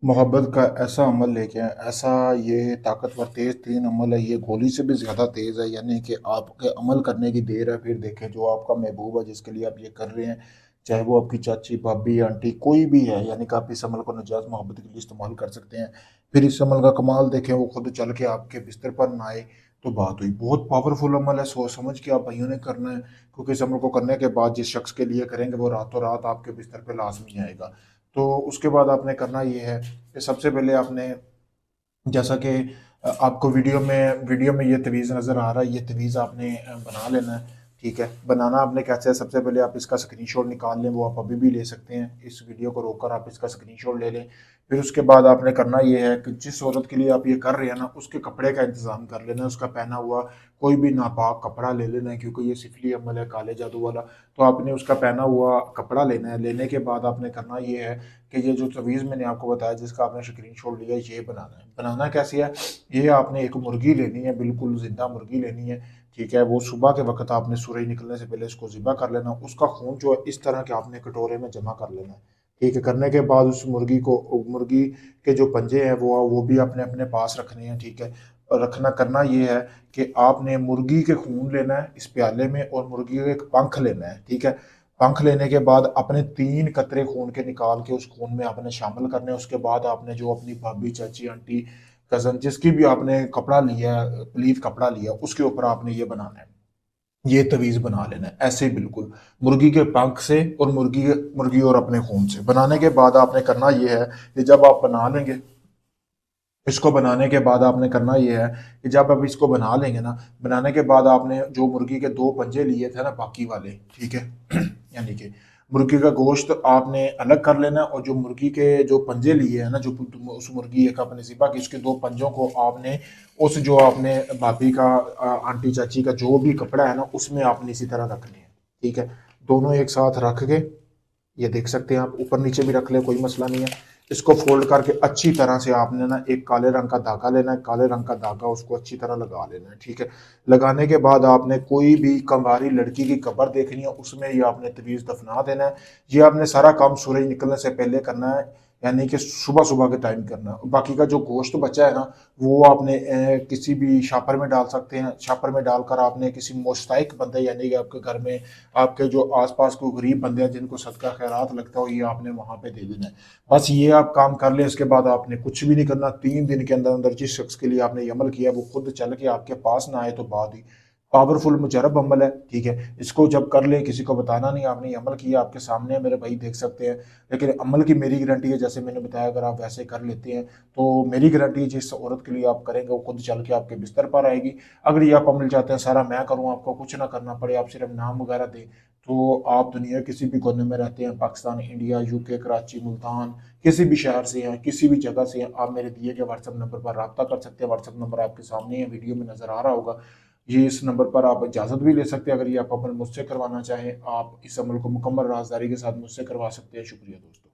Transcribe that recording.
मोहब्बत का ऐसा अमल लेके आए, ऐसा ये ताकतवर तेज़ तरीन अमल है, ये गोली से भी ज़्यादा तेज़ है। यानी कि आपके अमल करने की देर है। फिर देखें जो आपका महबूब है जिसके लिए आप ये कर रहे हैं, चाहे वो आपकी चाची, भाभी, आंटी कोई भी है, यानी कि आप इस अमल को नजायज़ मोहब्बत के लिए इस्तेमाल कर सकते हैं। फिर इस अमल का कमाल देखें, वो खुद चल के आपके बिस्तर पर ना आए तो बात हुई। बहुत पावरफुल अमल है, सोच समझ के आप भाइयों ने करना है, क्योंकि इस अमल को करने के बाद जिस शख्स के लिए करेंगे वो रातों रात आपके बिस्तर पर लाजमी आएगा। तो उसके बाद आपने करना ये है कि सबसे पहले आपने, जैसा कि आपको वीडियो में ये तवीज़ नज़र आ रहा है, ये तवीज़ आपने बना लेना है। ठीक है, बनाना आपने कैसे है, सबसे पहले आप इसका स्क्रीनशॉट निकाल लें, वो आप अभी भी ले सकते हैं। इस वीडियो को रोककर आप इसका स्क्रीनशॉट ले लें। फिर उसके बाद आपने करना ये है कि जिस औरत के लिए आप ये कर रहे हैं ना, उसके कपड़े का इंतज़ाम कर लेना है। उसका पहना हुआ कोई भी नापाक कपड़ा ले लेना है, क्योंकि ये सिफली अमल है, काले जादू वाला। तो आपने उसका पहना हुआ कपड़ा लेना है। लेने के बाद आपने करना ये है कि ये जो तवीज़ मैंने आपको बताया जिसका आपने स्क्रीनशॉट लिया, ये बनाना है। बनाना कैसे है, ये आपने एक मुर्गी लेनी है, बिल्कुल ज़िंदा मुर्गी लेनी है। ठीक है, वो सुबह के वक्त आपने सूरज निकलने से पहले इसको ज़िबा कर लेना। उसका खून जो है इस तरह के आपने कटोरे में जमा कर लेना है। ठीक है, करने के बाद उस मुर्गी के जो पंजे हैं वो भी अपने अपने पास रखने हैं। ठीक है, और रखना करना ये है कि आपने मुर्गी के खून लेना है इस प्याले में, और मुर्गी का एक पंख लेना है। ठीक है, पंख लेने के बाद अपने 3 कतरे खून के निकाल के उस खून में आपने शामिल करने हैं। उसके बाद आपने जो अपनी भाभी, चाची, आंटी, कज़न जिसकी भी आपने कपड़ा लिया है, प्लीत कपड़ा लिया, उसके ऊपर आपने ये बनाना है, ये तवीज़ बना लेना है ऐसे ही बिल्कुल, मुर्गी के पंख से और मुर्गी और अपने खून से। बनाने के बाद आपने करना ये है कि जब आप बना लेंगे, इसको बनाने के बाद आपने करना ये है कि जब आप इसको बना लेंगे ना, बनाने के बाद आपने जो मुर्गी के 2 पंजे लिए थे ना बाकी वाले, ठीक है, यानी कि मुर्गी का गोश्त आपने अलग कर लेना है, और जो मुर्गी के जो पंजे लिए हैं ना, जो उस मुर्गी एक आपने ज़िबा की, उसके 2 पंजों को आपने उस जो आपने भाभी का, आंटी चाची का जो भी कपड़ा है ना, उसमें आपने इसी तरह रखने हैं। ठीक है, दोनों एक साथ रख के, ये देख सकते हैं आप, ऊपर नीचे भी रख ले, कोई मसला नहीं है। इसको फोल्ड करके अच्छी तरह से आपने ना एक काले रंग का धागा लेना है, काले रंग का धागा उसको अच्छी तरह लगा लेना है। ठीक है, लगाने के बाद आपने कोई भी कंवारी लड़की की कब्र देखनी है, उसमें ये आपने तवीज़ दफना देना है। ये आपने सारा काम सूरज निकलने से पहले करना है, यानी कि सुबह सुबह के टाइम करना है। बाकी का जो गोश्त बचा है ना, वो आपने किसी भी शापर में डाल सकते हैं। शापर में डालकर आपने किसी मुस्तहिक बंदे, यानी कि आपके घर में आपके जो आसपास को गरीब बंदे हैं जिनको सदका खैरात लगता हो, ये आपने वहां पे दे देना है। बस ये आप काम कर लें, इसके बाद आपने कुछ भी नहीं करना। 3 दिन के अंदर अंदर जिस शख्स के लिए आपने ये अमल किया वो खुद चल के आपके पास ना आए तो बात ही। पावरफुल मुजरब अमल है। ठीक है, इसको जब कर ले किसी को बताना नहीं, आपने ये अमल किया, आपके सामने है, मेरे भाई देख सकते हैं। लेकिन अमल की मेरी गारंटी है, जैसे मैंने बताया, अगर आप वैसे कर लेते हैं तो मेरी गारंटी है जिस औरत के लिए आप करेंगे वो खुद चल के आपके बिस्तर पर आएगी। अगर ये आप अमल चाहते हैं सारा मैं करूँ, आपको कुछ ना करना पड़े, आप सिर्फ नाम वगैरह दें, तो आप दुनिया किसी भी कोने में रहते हैं, पाकिस्तान, इंडिया, यूके, कराची, मुल्तान, किसी भी शहर से हैं, किसी भी जगह से हैं, आप मेरे दिए गए व्हाट्सएप नंबर पर रब्ता कर सकते हैं। व्हाट्सएप नंबर आपके सामने है, वीडियो में नज़र आ रहा होगा। ये इस नंबर पर आप इजाज़त भी ले सकते हैं। अगर ये आप अमल मुझसे करवाना चाहें, आप इस अमल को मुकम्मल राजदारी के साथ मुझसे करवा सकते हैं। शुक्रिया दोस्तों।